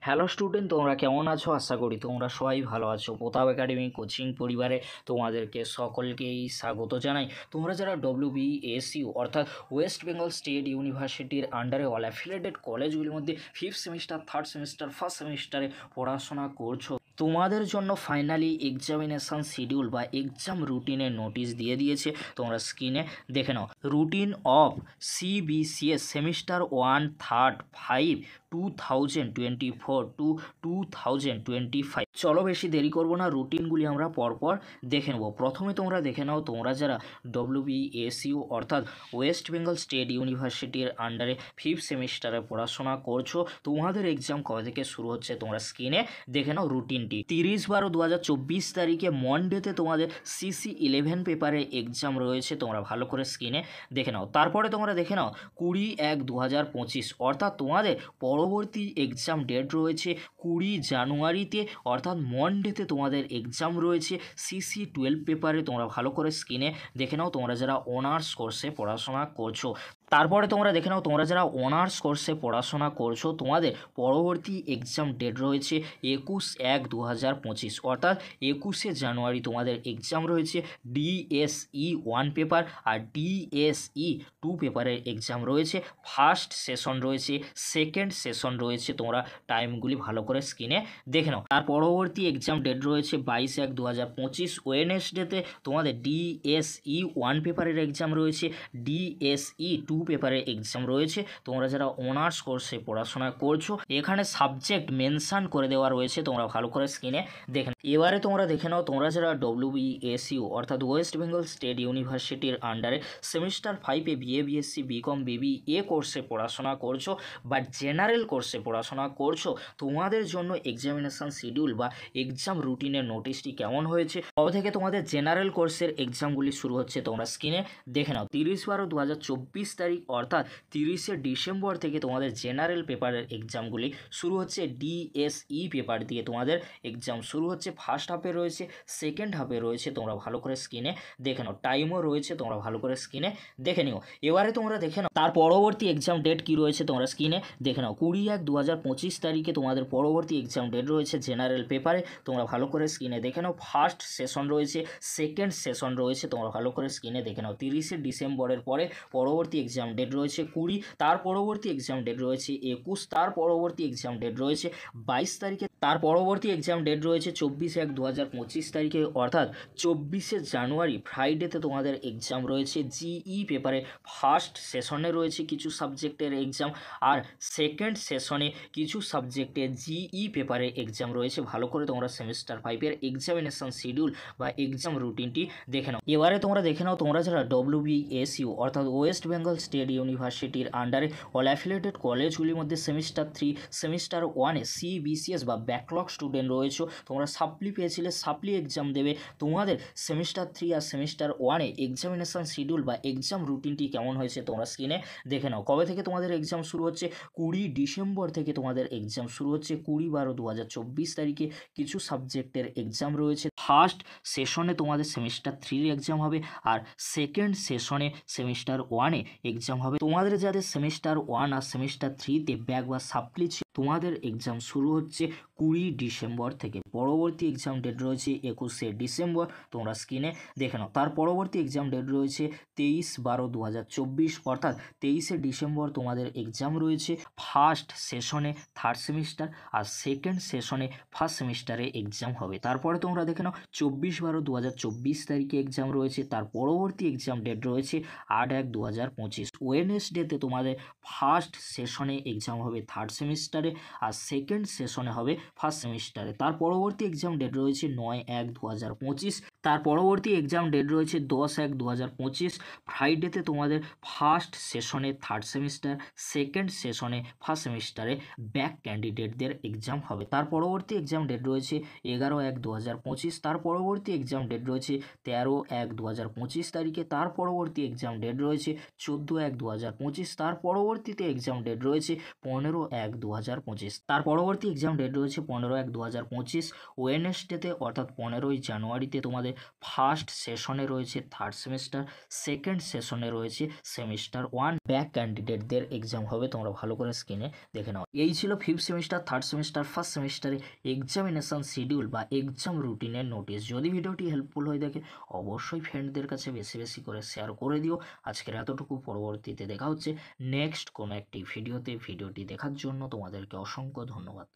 Hello student, তোমরা কেমন আছো? আশা করি তোমরা সবাই ভালো আছো। প্রতাপ একাডেমি কোচিং পরিবারে তোমাদেরকে সকলকেই স্বাগত জানাই। তোমরা যারা WBSU অর্থাৎ ওয়েস্ট বেঙ্গল স্টেট ইউনিভার্সিটির আন্ডারে অল অ্যাফিলিয়েটেড কলেজগুলির মধ্যে fifth semester, third semester, first সেমিস্টারে পড়াশোনা করছো, তোমাদের জন্য ফাইনালি এক্সামিনেশান শিডিউল বা এক্সাম রুটিনের নোটিশ দিয়ে দিয়েছে। তোমরা স্ক্রিনে দেখে নাও। Routine of CBCS semester 1 third 5 2024 to 2025। চলো বেশি দেরি করবো না, রুটিনগুলি আমরা পরপর দেখে নেব। প্রথমে তোমরা দেখে নাও, তোমরা যারা WBSU অর্থাৎ ওয়েস্ট বেঙ্গল স্টেট ইউনিভার্সিটির আন্ডারে ফিফথ সেমিস্টারে পড়াশোনা করছো, তোমাদের এক্সাম কবে থেকে শুরু হচ্ছে তোমরা স্ক্রিনে দেখে নাও। রুটিনটি 30/12/2024 তারিখে মনডেতে তোমাদের CC11 পেপারে এক্সাম রয়েছে, তোমরা ভালো করে স্ক্রিনে দেখে নাও। তারপরে তোমরা দেখে নাও 20/1/2025 অর্থাৎ তোমাদের পরবর্তী এক্সাম ডেট রয়েছে 20 জানুয়ারিতে, অর্থাৎ মনডেতে তোমাদের এক্সাম রয়েছে CC12 পেপারে, তোমরা ভালো করে স্ক্রিনে দেখে নাও। তোমরা যারা অনার্স কোর্সে পড়াশোনা করছো, তারপরে তোমরা দেখে নাও, তোমরা যারা অনার্স কোর্সে পড়াশোনা করছো, তোমাদের পরবর্তী এক্সাম ডেট রয়েছে 21/1/2025 অর্থাৎ 21শে জানুয়ারি তোমাদের এক্সাম রয়েছে DSE 1 পেপার আর DSE 2 পেপারের এক্সাম রয়েছে। ফার্স্ট সেশন রয়েছে, সেকেন্ড সেশন রয়েছে, তোমরা টাইমগুলি ভালো করে স্ক্রিনে দেখে নাও। তার পরবর্তী এক্সাম ডেট রয়েছে 22/1/2025 ওয়েডনেসডেতে তোমাদের DSE 1 পেপারের এক্সাম রয়েছে, DSE 2 পেপারের এক্সাম রয়েছে। তোমরা যারা অনার্স কোর্সে পড়াশোনা করছো, এখানে সাবজেক্ট মেনশান করে দেওয়া রয়েছে, তোমরা ভালো করে স্ক্রিনে দেখে নাও। এবারে তোমরা দেখে নাও, তোমরা যারা WBSU অর্থাৎ ওয়েস্ট বেঙ্গল স্টেট ইউনিভার্সিটির আন্ডারে semester 5-এ BA BSc BCom BBA কোর্সে পড়াশোনা করছো বা জেনারেল কোর্সে পড়াশোনা করছো, তোমাদের জন্য এক্সামিনেশান শিডিউল বা এক্সাম রুটিনের নোটিশটি কেমন হয়েছে, কবে থেকে তোমাদের জেনারেল কোর্সের এক্সামগুলি শুরু হচ্ছে, তোমরা স্ক্রিনে দেখে নাও। 30/12/2024 তারিখ অর্থাৎ 30শে ডিসেম্বর থেকে তোমাদের জেনারেল পেপারের এক্সামগুলি শুরু হচ্ছে। DSE পেপার দিয়ে তোমাদের এক্সাম শুরু হচ্ছে। ফার্স্ট হাফে রয়েছে, সেকেন্ড হাফে রয়েছে, তোমরা ভালো করে স্ক্রিনে দেখে নাও। টাইমও রয়েছে, তোমরা ভালো করে স্ক্রিনে দেখে নিও। এবারে তোমরা দেখে নাও তার পরবর্তী এক্সাম ডেট কী রয়েছে, তোমরা স্ক্রিনে দেখে নাও। 20/1/2025 তারিখে তোমাদের পরবর্তী এক্সাম ডেট রয়েছে জেনারেল পেপারে, তোমরা ভালো করে স্ক্রিনে দেখে নাও। ফার্স্ট সেশন রয়েছে, সেকেন্ড সেশন রয়েছে, তোমরা ভালো করে স্ক্রিনে দেখে নাও। 30শে ডিসেম্বরের পরে পরবর্তী এক্সাম ডেট রয়েছে 20, তার পরবর্তী এক্সাম ডেট রয়েছে 21, তার পরবর্তী এক্সাম ডেট রয়েছে 22 তারিখে, তার পরবর্তী এক্সাম ডেট রয়েছে 24/1/2025 তারিখে অর্থাৎ 24শে জানুয়ারি ফ্রাইডেতে তোমাদের এক্সাম রয়েছে। GE পেপারে ফার্স্ট সেশনে রয়েছে কিছু সাবজেক্টের এক্সাম আর সেকেন্ড সেশনে কিছু সাবজেক্টের GE পেপারে এক্সাম রয়েছে। ভালো করে তোমরা সেমিস্টার 5-এর এক্সামিনেশান শিডিউল বা এক্সাম রুটিনটি দেখে নাও। এবারে তোমরা দেখে নাও, তোমরা যারা WBSU অর্থাৎ ওয়েস্ট বেঙ্গল স্টেট ইউনিভার্সিটির আন্ডারে অল অ্যাফিলিয়েটেড কলেজগুলির মধ্যে সেমিস্টার 3 সেমিস্টার 1-এ CBCS বা ব্যাকলগ স্টুডেন্ট রয়েছো, তোমরা সাপ্লি পেয়েছিলে, সাপ্লি এক্সাম দেবে। তোমাদের সেমিস্টার 3 আর সেমিস্টার 1-এ এক্সামিনেশান শিডিউল বা এক্সাম রুটিনটি কেমন হয়েছে, তোমরা স্ক্রিনে দেখে নাও। কবে থেকে তোমাদের এক্সাম শুরু হচ্ছে? 20 ডিসেম্বর থেকে তোমাদের এক্সাম শুরু হচ্ছে। 20/12/2024 তারিখে কিছু সাবজেক্টের এক্সাম রয়েছে। ফার্স্ট সেশনে তোমাদের সেমিস্টার 3-র এক্সাম হবে আর সেকেন্ড সেশনে সেমিস্টার 1-এ এক্সাম হবে। তোমাদের যাদের সেমিস্টার 1 আর সেমিস্টার 3-তে ব্যাক বা সাপ্লি ছিল, তোমাদের এক্সাম শুরু হচ্ছে 20 ডিসেম্বর থেকে। পরবর্তী এক্সাম ডেট রয়েছে 21শে ডিসেম্বর, তোমরা স্ক্রিনে দেখে নাও। তার পরবর্তী এক্সাম ডেট রয়েছে 23/12/2024 অর্থাৎ 23শে ডিসেম্বর তোমাদের এক্সাম রয়েছে। ফার্স্ট সেশনে থার্ড সেমিস্টার আর সেকেন্ড সেশনে ফার্স্ট সেমিস্টারে এক্সাম হবে। তারপরে তোমরা দেখে নাও 24/12/2024 তারিখে এক্সাম রয়েছে। তার পরবর্তী এক্সাম ডেট রয়েছে 8/1/2025 ওয়েডনেসডেতে তোমাদের ফার্স্ট সেশনে এক্সাম হবে থার্ড সেমিস্টারে আর সেকেন্ড সেশনে হবে ফার্স্ট সেমিস্টারে। তার পরবর্তী এক্সাম ডেট রয়েছে 9/1/2025, তার পরবর্তী এক্সাম ডেট রয়েছে 10/1/2025 ফ্রাইডেতে তোমাদের ফার্স্ট সেশনে থার্ড সেমিস্টার, সেকেন্ড সেশনে ফার্স্ট সেমিস্টারে ব্যাক ক্যান্ডিডেটদের এক্সাম হবে। তার পরবর্তী এক্সাম ডেট রয়েছে 11/1/2025, তার পরবর্তী এক্সাম ডেট রয়েছে 13/1/2025 তারিখে, তার পরবর্তী এক্সাম ডেট রয়েছে 14/1/2025, তার পরবর্তীতে এক্সাম ডেট রয়েছে 15/1/2025। 2025। তার পরবর্তী এক্সাম ডেট রয়েছে 15/1/2025 ওয়েডনেসডেতে, অর্থাৎ 15ই জানুয়ারিতে তোমাদের ফার্স্ট সেশনে রয়েছে থার্ড সেমিস্টার, সেকেন্ড সেশনে রয়েছে সেমিস্টার 1। ব্যাক ক্যান্ডিডেটদের এক্সাম হবে, তোমরা ভালো করে স্ক্রিনে দেখে নাও। এই ছিল fifth semester, third semester, first সেমিস্টারে এক্সামিনেশন শিডিউল বা এক্সাম রুটিনের নোটিশ। যদি ভিডিওটি হেল্পফুল হয়ে থাকে অবশ্যই ফ্রেন্ডদের কাছে বেশি বেশি করে শেয়ার করে দিও। আজকের এতটুকু, পরবর্তীতে দেখা হচ্ছে নেক্সট কোনো একটি ভিডিওতে। ভিডিওটি দেখার জন্য তোমাদেরকে অসংখ্য ধন্যবাদ।